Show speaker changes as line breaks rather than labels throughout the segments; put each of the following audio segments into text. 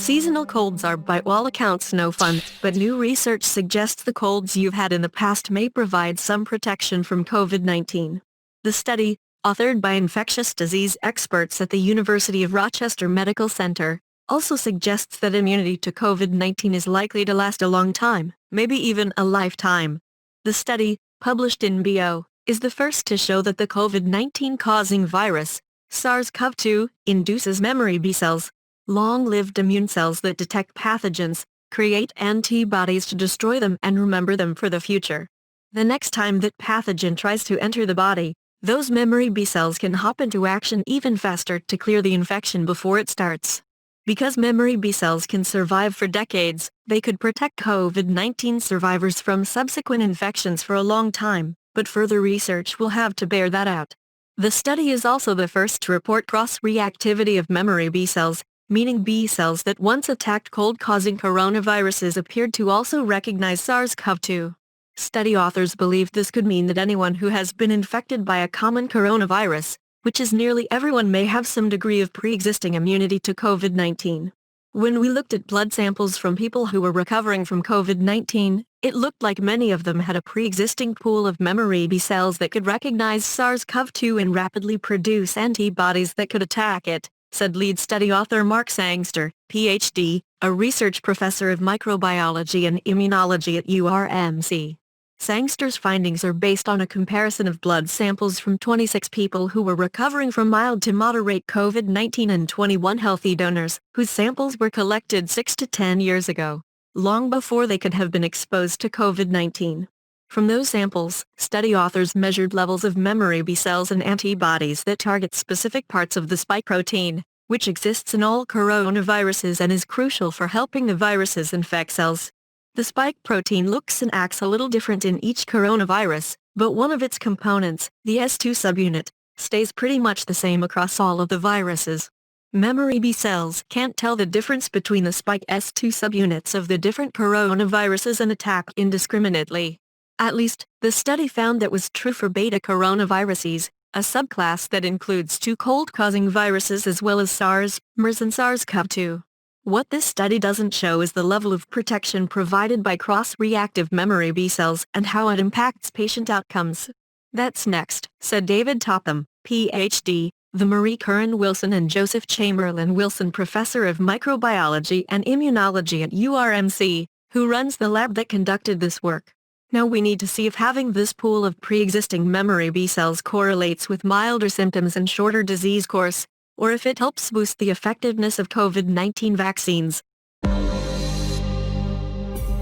Seasonal colds are by all accounts no fun, but new research suggests the colds you've had in the past may provide some protection from COVID-19. The study, authored by infectious disease experts at the University of Rochester Medical Center, also suggests that immunity to COVID-19 is likely to last a long time, maybe even a lifetime. The study, published in BO, is the first to show that the COVID-19 causing virus, SARS-CoV-2, induces memory B cells, long-lived immune cells that detect pathogens, create antibodies to destroy them and remember them for the future. The next time that pathogen tries to enter the body, those memory B cells can hop into action even faster to clear the infection before it starts. Because memory B cells can survive for decades, they could protect COVID-19 survivors from subsequent infections for a long time, but further research will have to bear that out. The study is also the first to report cross-reactivity of memory B cells, meaning B cells that once attacked cold-causing coronaviruses appeared to also recognize SARS-CoV-2. Study authors believe this could mean that anyone who has been infected by a common coronavirus, which is nearly everyone, may have some degree of pre-existing immunity to COVID-19. When we looked at blood samples from people who were recovering from COVID-19, it looked like many of them had a pre-existing pool of memory B cells that could recognize SARS-CoV-2 and rapidly produce antibodies that could attack it, said lead study author Mark Sangster, Ph.D., a research professor of microbiology and immunology at URMC. Sangster's findings are based on a comparison of blood samples from 26 people who were recovering from mild to moderate COVID-19 and 21 healthy donors, whose samples were collected 6 to 10 years ago, long before they could have been exposed to COVID-19. From those samples, study authors measured levels of memory B cells and antibodies that target specific parts of the spike protein, which exists in all coronaviruses and is crucial for helping the viruses infect cells. The spike protein looks and acts a little different in each coronavirus, but one of its components, the S2 subunit, stays pretty much the same across all of the viruses. Memory B cells can't tell the difference between the spike S2 subunits of the different coronaviruses and attack indiscriminately. At least, the study found that was true for beta coronaviruses, a subclass that includes two cold-causing viruses as well as SARS, MERS and SARS-CoV-2. What this study doesn't show is the level of protection provided by cross-reactive memory B cells and how it impacts patient outcomes. That's next, said David Topham, Ph.D., the Marie Curran Wilson and Joseph Chamberlain Wilson Professor of Microbiology and Immunology at URMC, who runs the lab that conducted this work. Now we need to see if having this pool of pre-existing memory B cells correlates with milder symptoms and shorter disease course, or if it helps boost the effectiveness of COVID-19 vaccines.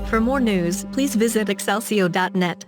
For more news, please visit EXCELSIO.net.